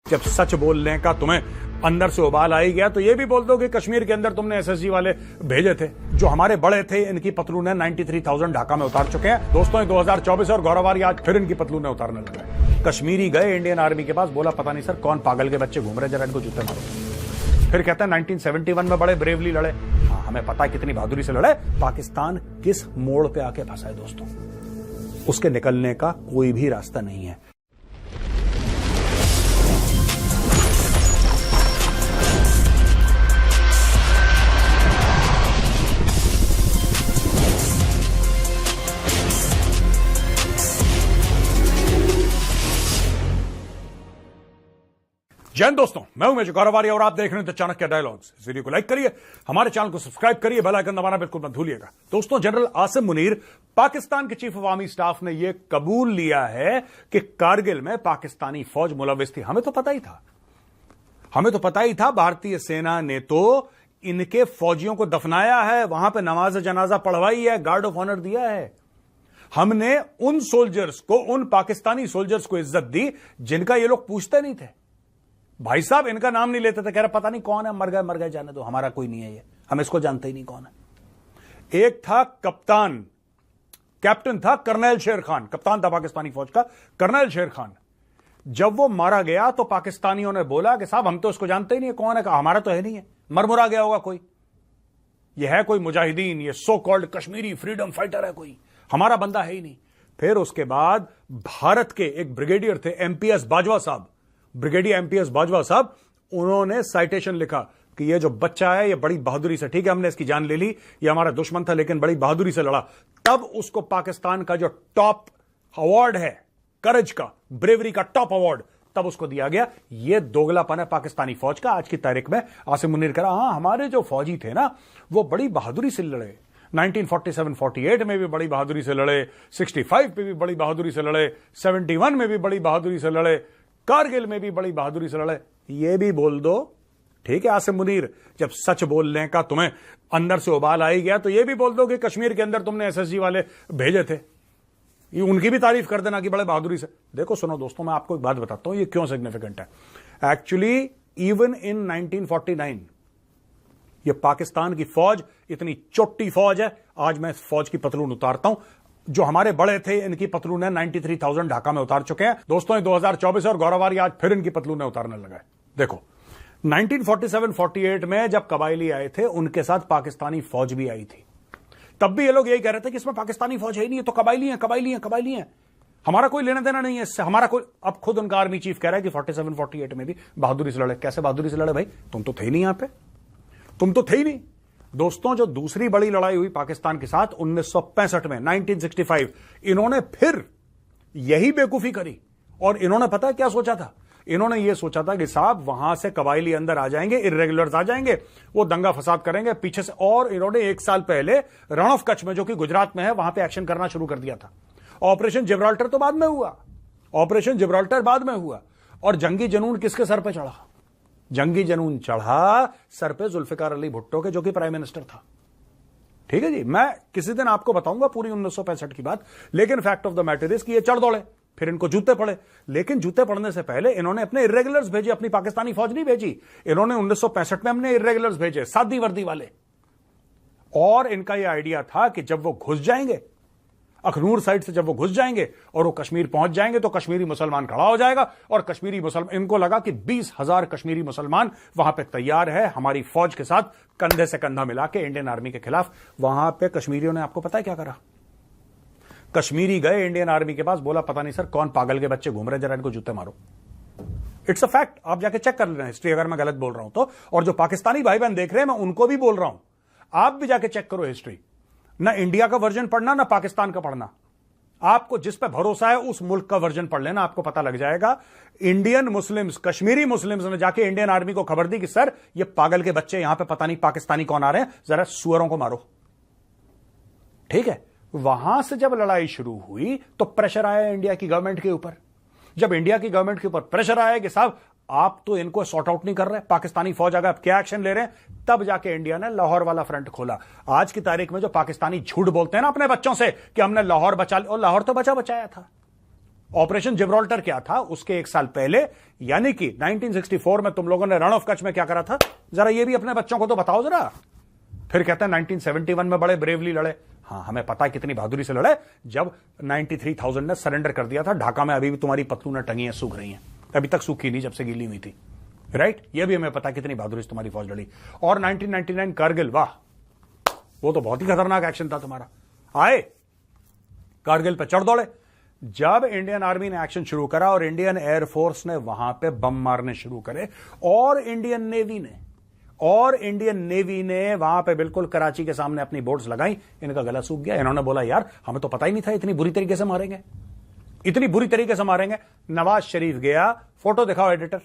जब सच बोलने का तुम्हें अंदर से उबाल आ ही गया तो ये भी बोल दो कि कश्मीर के अंदर तुमने एसएसजी वाले भेजे थे जो हमारे बड़े थे। इनकी पतलूनें 93,000 ढाका में उतार चुके हैं दोस्तों। 2024 और गौरवारी आज फिर इनकी पतलूनें उतारने लगे। कश्मीरी गए इंडियन आर्मी के पास, बोला पता नहीं सर कौन पागल के बच्चे घूम रहे, जरा इनको जूते मारो। फिर कहते हैं 1971 में बड़े ब्रेवली लड़े। हाँ, हमें पता है कितनी बहादुरी से लड़े। पाकिस्तान किस मोड़ पे आके फंसा है दोस्तों, उसके निकलने का कोई भी रास्ता नहीं है। जय हिंद दोस्तों, मैं हूं मेजर गौरवारी और आप देख रहे हैं चाणक्य डायलॉग्स। इस वीडियो को लाइक करिए, हमारे चैनल को सब्सक्राइब करिए, बेल आइकन दबाना बिल्कुल मत भूलिएगा। दोस्तों, जनरल आसिम मुनीर पाकिस्तान के चीफ ऑफ आर्मी स्टाफ ने यह कबूल लिया है कि कारगिल में पाकिस्तानी फौज मुलविस थी। हमें तो पता ही था, भारतीय सेना ने तो इनके फौजियों को दफनाया है, वहां पर नमाज जनाजा पढ़वाई है, गार्ड ऑफ ऑनर दिया है। हमने उन सोल्जर्स को, उन पाकिस्तानी सोल्जर्स को इज्जत दी जिनका ये लोग पूछते नहीं थे। भाई साहब इनका नाम नहीं लेते थे, कह रहे पता नहीं कौन है, मर गए जाने दो, हमारा कोई नहीं है ये, हम इसको जानते ही नहीं कौन है। एक था कप्तान, कैप्टन था कर्नल शेर खान, कप्तान था पाकिस्तानी फौज का कर्नल शेर खान। जब वो मारा गया तो पाकिस्तानियों ने बोला कि साहब हम तो इसको जानते ही नहीं है कौन है, कहा हमारा तो है नहीं है, मरमुरा गया होगा कोई, ये है कोई मुजाहिदीन, ये so called Kashmiri freedom fighter है कोई, हमारा बंदा है ही नहीं। फिर उसके बाद भारत के एक ब्रिगेडियर थे एमपीएस बाजवा साहब, ब्रिगेडियर एमपीएस बाजवा साहब, उन्होंने साइटेशन लिखा कि ये जो बच्चा है ये बड़ी बहादुरी से, ठीक है हमने इसकी जान ले ली, ये हमारा दुश्मन था लेकिन बड़ी बहादुरी से लड़ा। तब उसको पाकिस्तान का जो टॉप अवार्ड है, करेज का, ब्रेवरी का टॉप अवार्ड, तब उसको दिया गया। ये दोगलापन है पाकिस्तानी फौज का। आज की तारीख में आसिम मुनीर कह रहा, हां हमारे जो फौजी थे ना वो बड़ी बहादुरी से लड़े, 1947-48 में भी बड़ी बहादुरी से लड़े, 65 पे भी बड़ी बहादुरी से लड़े, 71 में भी बड़ी बहादुरी से लड़े, कारगिल में भी बड़ी बहादुरी से लड़े। ये भी बोल दो, ठीक है आसिम मुनीर, जब सच बोलने का तुम्हें अंदर से उबाल आ ही गया तो ये भी बोल दो कि कश्मीर के अंदर तुमने एसएसजी वाले भेजे थे, ये उनकी भी तारीफ कर देना कि बड़े बहादुरी से। देखो सुनो दोस्तों, मैं आपको एक बात बताता हूं ये क्यों सिग्निफिकेंट है। एक्चुअली इवन इन 1949 ये पाकिस्तान की फौज इतनी चोटी फौज है। आज मैं इस फौज की पतलून उतारता हूं। जो हमारे बड़े थे इनकी पतलूनें 93,000 ढाका में उतार चुके हैं दोस्तों। 2024 और गौरवारी आज फिर इनकी पतलूनें उतारने लगा है। देखो 1947-48 में जब कबायली आए थे उनके साथ पाकिस्तानी फौज भी आई थी, तब भी ये लोग यही कह रहे थे कि इसमें पाकिस्तानी फौज है ही नहीं, ये तो कबायली हैं, हमारा कोई लेना देना नहीं है इससे, हमारा कोई। अब खुद उनका आर्मी चीफ कह रहा है कि 47-48 में भी बहादुरी से लड़े। कैसे बहादुरी से लड़े भाई, तुम तो थे ही नहीं यहां पे, तुम तो थे ही नहीं। दोस्तों, जो दूसरी बड़ी लड़ाई हुई पाकिस्तान के साथ 1965 में, 1965, इन्होंने फिर यही बेवकूफी करी। और इन्होंने पता है क्या सोचा था, इन्होंने यह सोचा था कि साहब वहां से कबायली अंदर आ जाएंगे, इर्रेगुलर्स आ जाएंगे, वो दंगा फसाद करेंगे पीछे से। और इन्होंने 1 साल पहले रण ऑफ कच्छ में, जो कि गुजरात में है, वहां पे एक्शन करना शुरू कर दिया था। ऑपरेशन जिब्राल्टर तो बाद में हुआ, ऑपरेशन जिब्राल्टर बाद में हुआ। और जंगी जुनून किसके सर पे चढ़ा, जंगी जुनून चढ़ा सर पे जुल्फिकार अली भुट्टो के, जो कि प्राइम मिनिस्टर था। ठीक है जी, मैं किसी दिन आपको बताऊंगा पूरी 1965 की बात, लेकिन fact of the matter is कि ये चढ़ दौड़े, फिर इनको जूते पड़े। लेकिन जूते पड़ने से पहले इन्होंने अपने इर्रेगुलर्स भेजे, अपनी पाकिस्तानी फौज नहीं भेजी। इन्होंने 1965 में अपने इर्रेगुलर्स भेजे, सादी वर्दी वाले। और इनका यह आइडिया था कि जब वो घुस जाएंगे अखनूर साइड से, जब वो घुस जाएंगे और वो कश्मीर पहुंच जाएंगे तो कश्मीरी मुसलमान खड़ा हो जाएगा। और कश्मीरी मुसलमान, इनको लगा कि 20,000 कश्मीरी मुसलमान वहां पे तैयार है हमारी फौज के साथ कंधे से कंधा मिला के इंडियन आर्मी के खिलाफ। वहां पे कश्मीरियों ने, आपको पता है क्या करा, कश्मीरी गए इंडियन आर्मी के पास, बोला पता नहीं सर कौन पागल के बच्चे घूम रहे, जरा इनको जूते मारो। इट्स अ फैक्ट, आप जाके चेक कर लेना हिस्ट्री, अगर मैं गलत बोल रहा हूं तो। और जो पाकिस्तानी भाई बहन देख रहे हैं, मैं उनको भी बोल रहा हूं, आप भी जाके चेक करो हिस्ट्री। ना इंडिया का वर्जन पढ़ना, ना पाकिस्तान का पढ़ना, आपको जिस पे भरोसा है उस मुल्क का वर्जन पढ़ लेना, आपको पता लग जाएगा। इंडियन मुस्लिम्स, कश्मीरी मुस्लिम्स ने जाके इंडियन आर्मी को खबर दी कि सर ये पागल के बच्चे यहां पे पता नहीं पाकिस्तानी कौन आ रहे हैं, जरा सुअरों को मारो। ठीक है, वहां से जब लड़ाई शुरू हुई तो प्रेशर आया इंडिया की गवर्नमेंट के ऊपर। जब इंडिया की गवर्नमेंट के ऊपर प्रेशर आया कि साहब आप तो इनको सॉर्ट आउट नहीं कर रहे, पाकिस्तानी फौज अगर आप क्या एक्शन ले रहे हैं, तब जाके इंडिया ने लाहौर वाला फ्रंट खोला। आज की तारीख में जो पाकिस्तानी झूठ बोलते हैं ना अपने बच्चों से कि हमने लाहौर बचा लिया, और लाहौर तो बचाया था, ऑपरेशन जिब्राल्टर क्या था उसके 1 साल पहले, यानी कि 1964 में तुम लोगों ने रण ऑफ कच्छ में क्या करा था, जरा ये भी अपने बच्चों को तो बताओ जरा। फिर कहते हैं 1971 में बड़े ब्रेवली लड़े। हां, हमें पता है कितनी बहादुरी से लड़े, जब 93,000 ने सरेंडर कर दिया था। ढाका में अभी भी तुम्हारी पतलूनें टंगी हैं, सूख रही हैं, अभी तक सूखी नहीं जब से गीली हुई थी, राइट। ये भी हमें पता है कितनी बहादुरी से तुम्हारी फौज लड़ी। और 1999 कारगिल, वाह, वो तो बहुत ही खतरनाक एक्शन था तुम्हारा। आए कारगिल पे चढ़ दौड़े। जब इंडियन आर्मी ने एक्शन शुरू करा और इंडियन एयरफोर्स ने वहां पे बम मारने शुरू करे, और इंडियन नेवी ने वहां पे बिल्कुल कराची के सामने अपनी बोट्स लगाई, इनका गला सूख गया। इन्होंने बोला यार हमें तो पता ही नहीं था इतनी बुरी तरीके से मारेंगे, इतनी बुरी तरीके से मारेंगे। नवाज शरीफ गया, फोटो दिखाओ एडिटर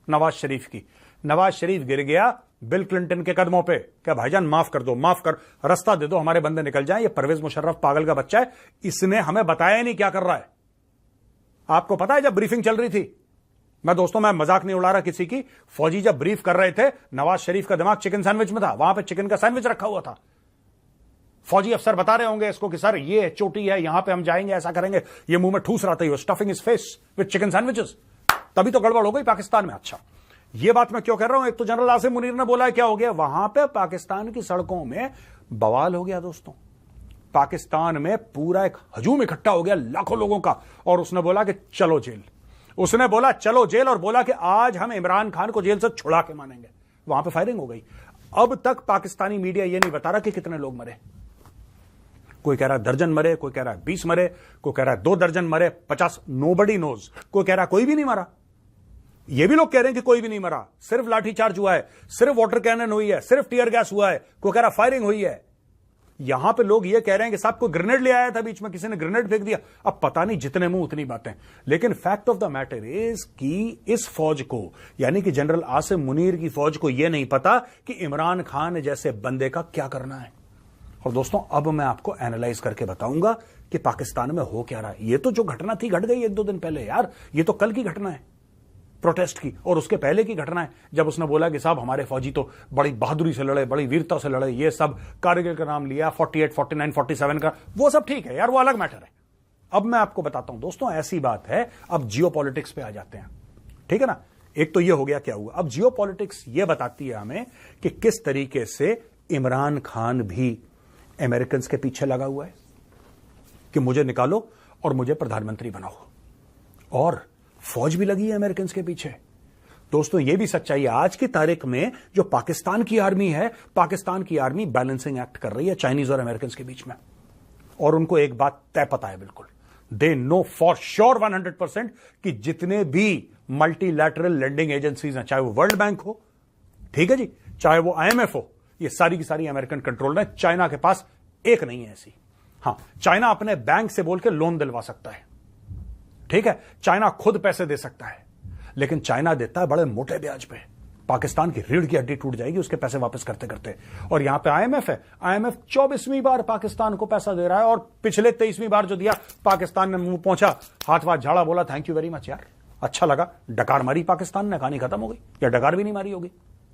नवाज शरीफ की। नवाज शरीफ गिर गया बिल क्लिंटन के कदमों पे, क्या भाईजान माफ कर दो, माफ कर, रास्ता दे दो, हमारे बंदे निकल जाएं। ये परवेज मुशर्रफ पागल का बच्चा है, इसने हमें बताया नहीं क्या कर रहा है। आपको पता है जब ब्रीफिंग चल रही थी, मैं मजाक नहीं उड़ा रहा किसी की, फौजी जब ब्रीफ कर रहे थे, नवाज शरीफ का दिमाग चिकन सैंडविच में था, वहां पे चिकन का सैंडविच रखा हुआ था। फौजी अफसर बता रहे होंगे इसको कि सर ये चोटी है, यहां पे हम जाएंगे, ऐसा करेंगे, ये मुंह में ठूस रहा था, stuffing his face with chicken sandwiches. तभी तो गड़बड़ हो गई पाकिस्तान में। अच्छा, ये बात मैं क्यों कर रहा हूं, एक तो जनरल आसिम मुनीर ने बोला है, क्या हो गया वहां पे पाकिस्तान की सड़कों में बवाल हो गया दोस्तों। पाकिस्तान में पूरा एक हजूम इकट्ठा हो गया लाखों लोगों का, और उसने बोला कि चलो जेल, उसने बोला चलो जेल, और बोला कि आज हम इमरान खान को जेल से छुड़ा के मानेंगे। वहां पे फायरिंग हो गई। अब तक पाकिस्तानी मीडिया यह नहीं बता रहा कि कितने लोग मरे। कोई कह रहा है दर्जन मरे, कोई कह रहा है 20 मरे, कोई कह रहा है 2 दर्जन मरे, 50, नोबडी नोज। कोई कह रहा है कोई भी नहीं मरा। ये भी लोग कह रहे हैं कि कोई भी नहीं मरा, सिर्फ लाठीचार्ज हुआ है, सिर्फ वाटर कैनन हुई है, सिर्फ टीयर गैस हुआ है। कोई कह रहा फायरिंग हुई है। यहां पे लोग ये कह रहे हैं कि साहब कोई ग्रेनेड ले आया था, बीच में किसी ने ग्रेनेड फेंक दिया। अब पता नहीं, जितने मुंह उतनी बातें। लेकिन fact of the matter is कि इस फौज को, यानी कि जनरल आसिम मुनीर की फौज को यह नहीं पता कि इमरान खान जैसे बंदे का क्या करना है। और दोस्तों अब मैं आपको एनालाइज करके बताऊंगा कि पाकिस्तान में हो क्या रहा है। ये तो जो घटना थी घट गई 1-2 दिन पहले यार, ये तो कल की घटना है प्रोटेस्ट की, और उसके पहले की घटना है जब उसने बोला कि साहब हमारे फौजी तो बड़ी बहादुरी से लड़े, बड़ी वीरता से लड़े, ये सब कारगिल का नाम लिया, 48, 49, 47 का, वो सब ठीक है यार, वो अलग मैटर है। अब मैं आपको बताता हूं दोस्तों, ऐसी बात है। अब जियो पॉलिटिक्स पे आ जाते हैं, ठीक है ना। एक तो ये हो गया क्या हुआ। अब जियो पॉलिटिक्स ये बताती है हमें कि किस तरीके से इमरान खान भी अमेरिकन के पीछे लगा हुआ है कि मुझे निकालो और मुझे प्रधानमंत्री बनाओ, और फौज भी लगी है अमेरिकन के पीछे। दोस्तों यह भी सच्चाई है, आज की तारीख में जो पाकिस्तान की आर्मी है, पाकिस्तान की आर्मी बैलेंसिंग एक्ट कर रही है चाइनीज और अमेरिकन के बीच में। और उनको एक बात तय पता है बिल्कुल, दे नो फॉर श्योर 100% कि जितने भी मल्टीलैटरल लेंडिंग एजेंसीज हैं, चाहे वो वर्ल्ड बैंक हो, ठीक है जी, चाहे वो IMF हो, ये सारी की सारी अमेरिकन कंट्रोल है। चाइना के पास एक नहीं है ऐसी। हां, चाइना अपने बैंक से बोल के लोन दिलवा सकता है, ठीक है, चाइना खुद पैसे दे सकता है, लेकिन चाइना देता है बड़े मोटे ब्याज पे। पाकिस्तान की रीढ़ की हड्डी टूट जाएगी उसके पैसे वापस करते करते। और यहां पे IMF है, IMF 24वीं बार पाकिस्तान को पैसा दे रहा है, और पिछले 23वीं बार जो दिया, पाकिस्तान ने मुंह पहुंचा, हाथ वाथ झाड़ा, बोला थैंक यू वेरी मच यार, अच्छा लगा। डकार मारी पाकिस्तान ने, कहानी खत्म हो गई, या डकार भी नहीं मारी होगी,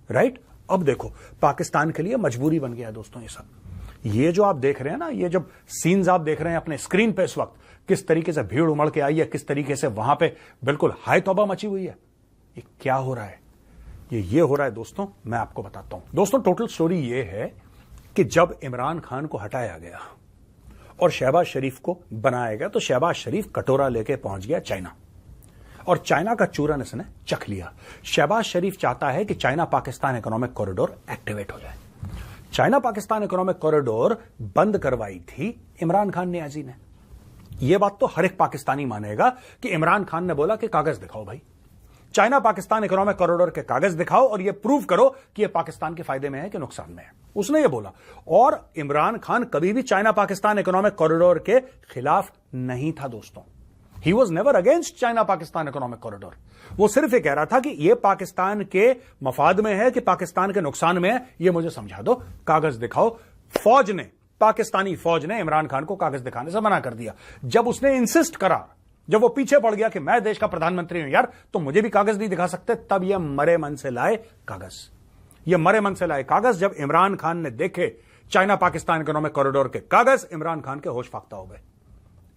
राइट। अब देखो पाकिस्तान के लिए मजबूरी बन गया दोस्तों ये सब। ये जो आप देख रहे हैं ना, ये जब सीन्स आप देख रहे हैं अपने स्क्रीन पे इस वक्त, किस तरीके से भीड़ उमड़ के आई है, किस तरीके से वहां पे बिल्कुल हाय तौबा मची हुई है। ये क्या हो रहा है, ये हो रहा है दोस्तों, मैं आपको बताता हूं। दोस्तों टोटल स्टोरी ये है कि जब इमरान खान को हटाया गया और शहबाज शरीफ को बनाया गया, तो शहबाज शरीफ कटोरा लेके पहुंच गया चाइना, और चाइना का चूरन इसने चख लिया। शहबाज शरीफ चाहता है कि China Pakistan economic corridor activate हो जाए। चाइना पाकिस्तान इकोनॉमिक कॉरिडोर बंद करवाई थी इमरान खान नियाजी ने। यह बात तो हर एक पाकिस्तानी मानेगा कि इमरान खान ने बोला कि कागज दिखाओ भाई, चाइना पाकिस्तान इकोनॉमिक कॉरिडोर के कागज दिखाओ और यह प्रूव करो कि यह पाकिस्तान के फायदे में है कि नुकसान में है। उसने यह बोला, और इमरान खान कभी भी चाइना पाकिस्तान इकोनॉमिक कॉरिडोर के खिलाफ नहीं था दोस्तों। He was never against China Pakistan economic corridor. वो सिर्फ ये कह रहा था कि ये पाकिस्तान के मफाद में है कि पाकिस्तान के नुकसान में है, ये मुझे समझा दो, कागज दिखाओ। फौज ने, पाकिस्तानी फौज ने इमरान खान को कागज दिखाने से मना कर दिया। जब उसने इंसिस्ट करा, जब वो पीछे पड़ गया कि मैं देश का प्रधानमंत्री हूं यार, तो मुझे भी कागज नहीं दिखा सकते, तब यह मरे मन से लाए कागज। ये मरे मन से लाए कागज जब इमरान खान ने देखे चाइना पाकिस्तान इकोनॉमिक कॉरिडोर के कागज, इमरान खान के होश फाख्ता हो गए।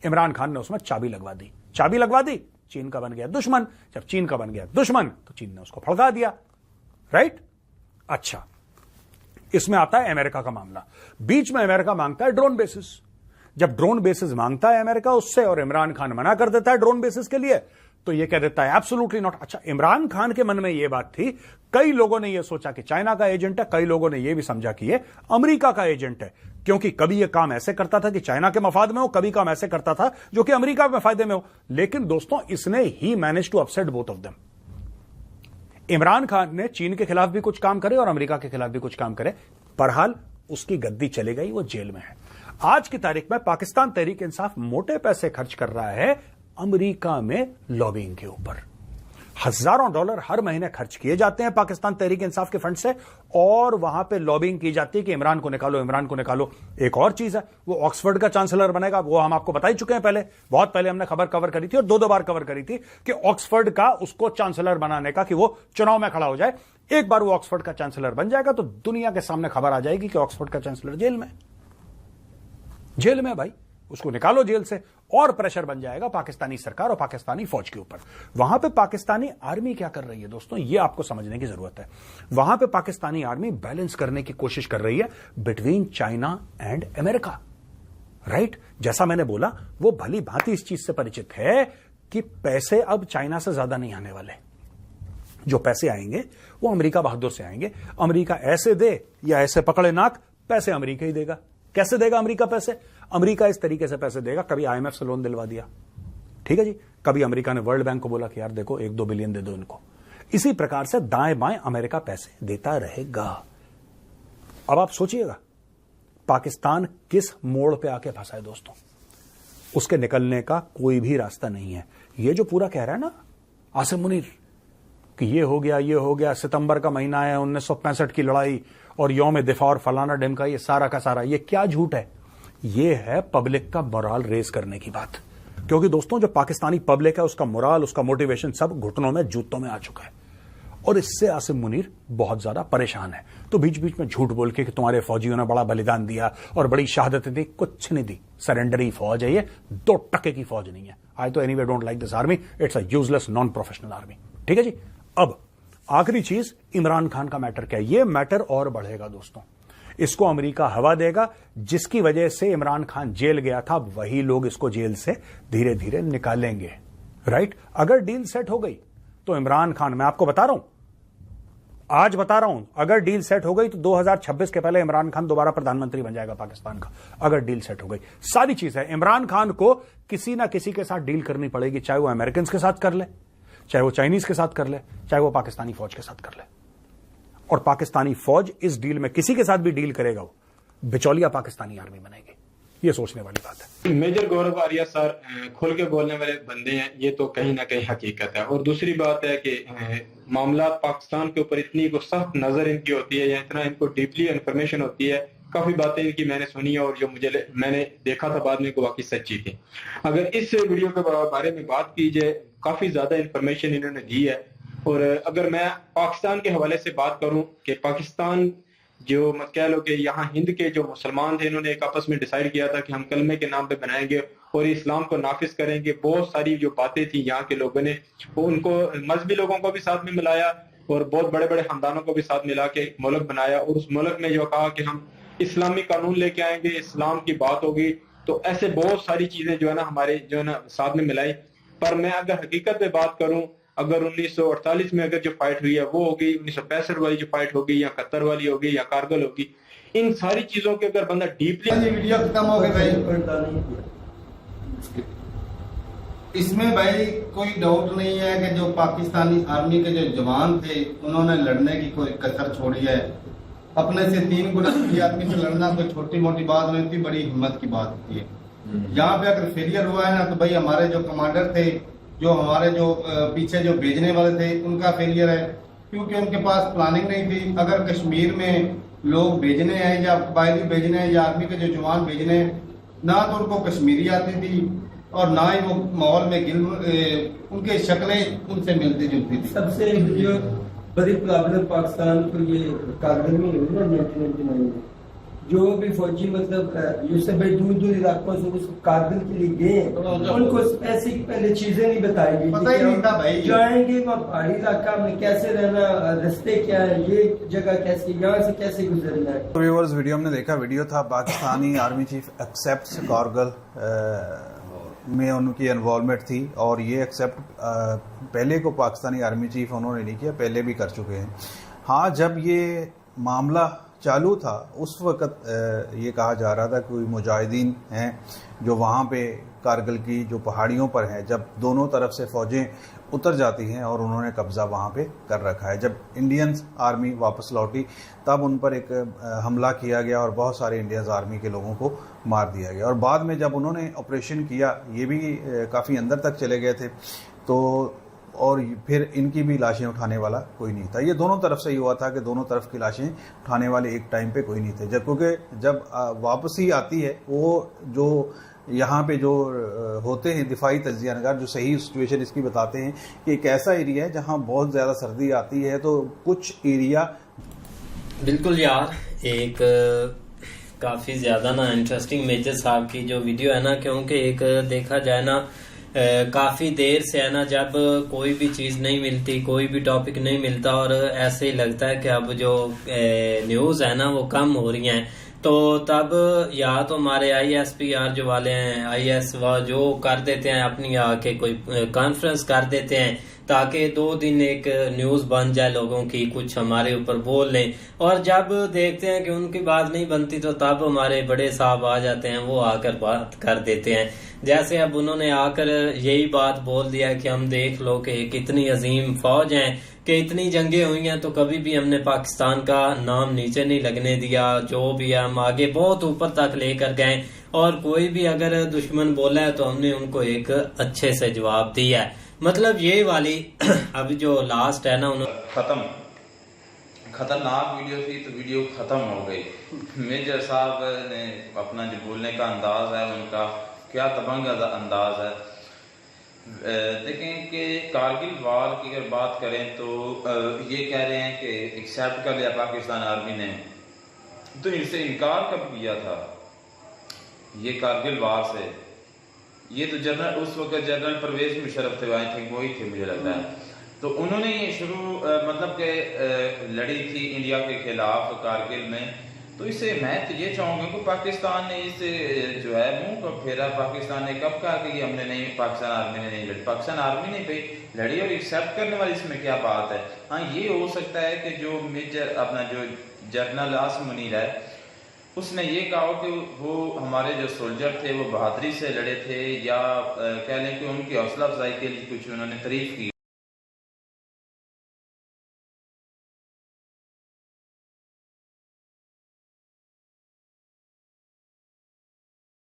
इमरान खान ने उसमें चाबी लगवा दी चाबी लगवा दी, चीन का बन गया दुश्मन। जब चीन का बन गया दुश्मन तो चीन ने उसको फड़का दिया, राइट। अच्छा, इसमें आता है अमेरिका का मामला। बीच में अमेरिका मांगता है ड्रोन बेसिस। जब ड्रोन बेसिस मांगता है अमेरिका उससे और इमरान खान मना कर देता है ड्रोन बेसिस के लिए, तो यह कह देता है एब्सोल्युटली नॉट। अच्छा, इमरान खान के मन में यह बात थी, कई लोगों ने यह सोचा कि चाइना का एजेंट है, कई लोगों ने यह भी समझा कि यह अमेरिका का एजेंट है, क्योंकि कभी यह काम ऐसे करता था कि चाइना के मफाद में हो, कभी काम ऐसे करता था जो कि अमेरिका के फायदे में हो। लेकिन दोस्तों, इसने ही manage to upset both of them. Imran Khan ने चीन के खिलाफ भी कुछ काम करे और अमेरिका के खिलाफ भी कुछ काम करे, बहरहाल उसकी गद्दी चली गई, वो जेल में है। आज की तारीख में पाकिस्तान तहरीक इंसाफ मोटे पैसे खर्च कर रहा है अमेरिका में लॉबिंग के ऊपर। हजारों डॉलर हर महीने खर्च किए जाते हैं पाकिस्तान तहरीक इंसाफ के फंड से, और वहां पे लॉबिंग की जाती है कि इमरान को निकालो, इमरान को निकालो। एक और चीज है, वो ऑक्सफोर्ड का चांसलर बनेगा, वो हम आपको बता ही चुके हैं पहले, बहुत पहले हमने खबर कवर करी थी और दो बार कवर करी थी कि ऑक्सफोर्ड का उसको चांसलर बनाने का, कि वो चुनाव में खड़ा हो जाए। एक बार वो ऑक्सफोर्ड का चांसलर बन जाएगा तो दुनिया के सामने खबर आ जाएगी कि ऑक्सफोर्ड का चांसलर जेल में, जेल में भाई, उसको निकालो जेल से। और प्रेशर बन जाएगा पाकिस्तानी सरकार और पाकिस्तानी फौज के ऊपर। वहां पे पाकिस्तानी आर्मी क्या कर रही है दोस्तों, ये आपको समझने की जरूरत है। वहां पे पाकिस्तानी आर्मी बैलेंस करने की कोशिश कर रही है between China and America, right. जैसा मैंने बोला, वो भली भांति इस चीज से परिचित है कि पैसे अब चाइना से ज्यादा नहीं आने वाले। जो पैसे आएंगे वो अमेरिका बहादुर से आएंगे। अमेरिका ऐसे दे या ऐसे पकड़े नाक, पैसे अमेरिका ही देगा। कैसे देगा अमेरिका पैसे? अमेरिका इस तरीके से पैसे देगा, कभी आईएमएफ से लोन दिलवा दिया, ठीक है जी, कभी अमेरिका ने वर्ल्ड बैंक को बोला कि यार देखो 1-2 बिलियन दे दो इनको। इसी प्रकार से दाएं बाएं अमेरिका पैसे देता रहेगा। अब आप सोचिएगा पाकिस्तान किस मोड़ पे आके फंसा है दोस्तों, उसके निकलने का कोई भी रास्ता नहीं है। ये जो पूरा कह रहा है ना आसिम मुनीर कि ये हो गया, सितंबर का महीना है, 1965 की लड़ाई और यौम दिफा और फलाना ढिमका, ये सारा का सारा ये क्या झूठ है? ये है पब्लिक का मोराल रेज करने की बात। क्योंकि दोस्तों जो पाकिस्तानी पब्लिक है उसका मोराल, उसका मोटिवेशन सब घुटनों में, जूतों में आ चुका है और इससे आसिम मुनीर बहुत ज्यादा परेशान है। तो बीच बीच में झूठ बोल के कि तुम्हारे फौजियों ने बड़ा बलिदान दिया और बड़ी शहादतें दी, कुछ नहीं दी। सरेंडरी फौज है ये, 2 टके की फौज नहीं है। आई तो anyway don't like this army, it's a useless non professional army, ठीक है जी। अब आखिरी चीज, इमरान खान का मैटर क्या है? ये मैटर और बढ़ेगा दोस्तों। इसको अमेरिका हवा देगा, जिसकी वजह से इमरान खान जेल गया था, वही लोग इसको जेल से धीरे धीरे निकालेंगे, राइट। अगर डील सेट हो गई तो इमरान खान, मैं आपको बता रहा हूं, आज बता रहा हूं, अगर डील सेट हो गई तो 2026 के पहले इमरान खान दोबारा प्रधानमंत्री बन जाएगा पाकिस्तान का। अगर डील सेट हो गई, सारी चीज है। इमरान खान को किसी ना किसी के साथ डील करनी पड़ेगी, चाहे वो अमेरिकन के साथ कर ले, चाहे वो चाइनीज के साथ कर ले, चाहे वो पाकिस्तानी फौज के साथ कर ले। और पाकिस्तानी फौज इस डील में किसी के साथ भी डील करेगा, वो बिचौलिया पाकिस्तानी आर्मी बनेगी। ये सोचने वाली बात है। मेजर गौरव आर्या सर खुल के बोलने वाले बंदे हैं, ये तो कहीं ना कहीं हकीकत है। और दूसरी बात है कि मामला पाकिस्तान के ऊपर इतनी को सख्त नजर इनकी होती है या इतना इनको डीपली इंफॉर्मेशन होती है, काफी बातें इनकी मैंने सुनी और जो मैंने देखा था बाद में को वाकई सच्ची थी। अगर इस वीडियो के बारे में बात की जाए, काफी ज्यादा इंफॉर्मेशन इन्होंने दी है। और अगर मैं पाकिस्तान के हवाले से बात करूं कि पाकिस्तान जो मत कह लो कि यहाँ हिंद के जो मुसलमान थे, इन्होंने एक आपस में डिसाइड किया था कि हम कलमे के नाम पे बनाएंगे और इस्लाम को नाफिज करेंगे। बहुत सारी जो बातें थी यहाँ के लोगों ने, वो उनको मजहबी लोगों को भी साथ में मिलाया और बहुत बड़े बड़े खानदानों को भी साथ मिला के मुल्क बनाया। और उस मुल्क में जो कहा कि हम इस्लामी कानून लेके आएंगे, इस्लाम की बात होगी। तो ऐसे बहुत सारी चीजें जो है ना हमारे जो है ना साथ में मिलाई। पर मैं अगर हकीकत में बात करूं, अगर 1948 में अगर जो फाइट हुई है वो होगी, 1965 वाली जो फाइट होगी या कतर वाली होगी या कारगिल होगी, इन सारी चीजों के अगर बंदा डीपली वीडियो खत्म हो गई भाई, इसमें भाई कोई डाउट नहीं है कि जो पाकिस्तानी आर्मी के जो जवान थे उन्होंने लड़ने की कोई कसर छोड़ी है। अपने से 3 गुना आदमी से लड़ना कोई छोटी मोटी बात नहीं थी, बड़ी हिम्मत की बात होती है। यहाँ पे अगर फेलियर हुआ है ना तो भाई हमारे जो कमांडर थे, जो हमारे जो पीछे जो भेजने वाले थे, उनका फेलियर है, क्योंकि उनके पास प्लानिंग नहीं थी। अगर कश्मीर में लोग भेजने हैं या कबायली भेजने हैं या आर्मी के जो जवान भेजने हैं, ना तो उनको कश्मीरी आती थी और ना ही वो माहौल में उनके शक्लें उनसे मिलती जुलती थी। सबसे जो बड़ी प्रॉब्लम पाकिस्तान को ये कारगिल में हुई ना 1999 में, जो भी फौजी मतलब यूसुफ भाई दूर दूर इलाकों से उस कारगिल के लिए गए हैं, उनको स्पेसिफिक पहले चीजें नहीं बताई गई, पता ही नहीं था भाई। जाएंगे वहाँ पहाड़ी इलाका में कैसे रहना, रास्ते क्या है, ये जगह कैसी, यहाँ से कैसे गुजरना है। तो व्यूअर्स, वीडियो हमने देखा, वीडियो था Pakistani army chief accept Kargil में उनकी इन्वॉल्वमेंट थी, और ये एक्सेप्ट पहले को पाकिस्तानी आर्मी चीफ उन्होंने नहीं किया, पहले भी कर चुके हैं। हाँ, जब ये मामला चालू था उस वक़्त ये कहा जा रहा था कि कोई मुजाहिदीन हैं जो वहाँ पे कारगिल की जो पहाड़ियों पर हैं, जब दोनों तरफ से फ़ौजें उतर जाती हैं और उन्होंने कब्ज़ा वहाँ पे कर रखा है। जब इंडियन आर्मी वापस लौटी तब उन पर एक हमला किया गया और बहुत सारे इंडियन आर्मी के लोगों को मार दिया गया, और बाद में जब उन्होंने ऑपरेशन किया, ये भी काफ़ी अंदर तक चले गए थे, तो और फिर इनकी भी लाशें उठाने वाला कोई नहीं था। ये दोनों तरफ से ही हुआ था कि दोनों तरफ की लाशें उठाने वाले एक टाइम पे कोई नहीं थे, जब क्योंकि जब वापसी आती है वो जो यहाँ पे जो होते हैं दिफाई तज्जिया नगार, जो सही सिचुएशन इसकी बताते हैं कि एक ऐसा एरिया है जहाँ बहुत ज़्यादा सर्दी आती है, तो कुछ एरिया बिल्कुल यार, एक काफ़ी ज़्यादा ना इंटरेस्टिंग मेजर साहब की जो वीडियो है ना, क्योंकि एक देखा जाए ना काफ़ी देर से है ना, जब कोई भी चीज़ नहीं मिलती, कोई भी टॉपिक नहीं मिलता, और ऐसे ही लगता है कि अब जो न्यूज़ है ना वो कम हो रही हैं, तो तब या तो हमारे ISPR जो वाले हैं, IS वह जो कर देते हैं अपनी आके कोई कॉन्फ्रेंस कर देते हैं ताकि 2 दिन एक न्यूज़ बन जाए लोगों की, कुछ हमारे ऊपर बोल लें, और जब देखते हैं कि उनकी बात नहीं बनती तो तब हमारे बड़े साहब आ जाते हैं, वो आकर बात कर देते हैं। जैसे अब उन्होंने आकर यही बात बोल दिया कि हम देख लो कि एक इतनी अजीम फौज है कि इतनी जंगें हुई हैं तो कभी भी हमने पाकिस्तान का नाम नीचे नहीं लगने दिया, जो भी है हम आगे बहुत ऊपर तक लेकर गए, और कोई भी अगर दुश्मन बोला है तो हमने उनको एक अच्छे से जवाब दिया है। मतलब ये वाली अभी जो लास्ट है ना, उन्होंने खत्म, खतरनाक वीडियो थी तो वीडियो खत्म हो गई। मेजर साहब ने अपना जो बोलने का अंदाज है उनका क्या तबंग अंदाज है। देखें कि कारगिल वार की अगर बात करें तो ये कह रहे हैं कि एक्सेप्ट कर लिया पाकिस्तान आर्मी ने, तो इनसे इनकार कब किया था ये कारगिल वार से? ये तो जनरल उस वक्त जनरल परवेज मुशर्रफ थे, आई थिंक वही थे मुझे लगता है, तो उन्होंने ये शुरू मतलब के लड़ी थी इंडिया के खिलाफ कारगिल में। तो इससे मैं तो ये चाहूँगा कि पाकिस्तान ने इस जो है मुंह कब फेरा, पाकिस्तान ने कब कहा कि हमने नहीं, पाकिस्तान आर्मी ने नहीं लड़ी, पाकिस्तान आर्मी ने भाई लड़ी, और एक्सेप्ट करने वाली इसमें क्या बात है। हाँ, ये हो सकता है कि जो मेजर अपना जो जनरल आसिम मुनीर है उसने ये कहा कि वो हमारे जो सोल्जर थे वो बहादुरी से लड़े थे, या कह लें कि उनकी हौसला अफजाई के लिए कुछ उन्होंने तारीफ की।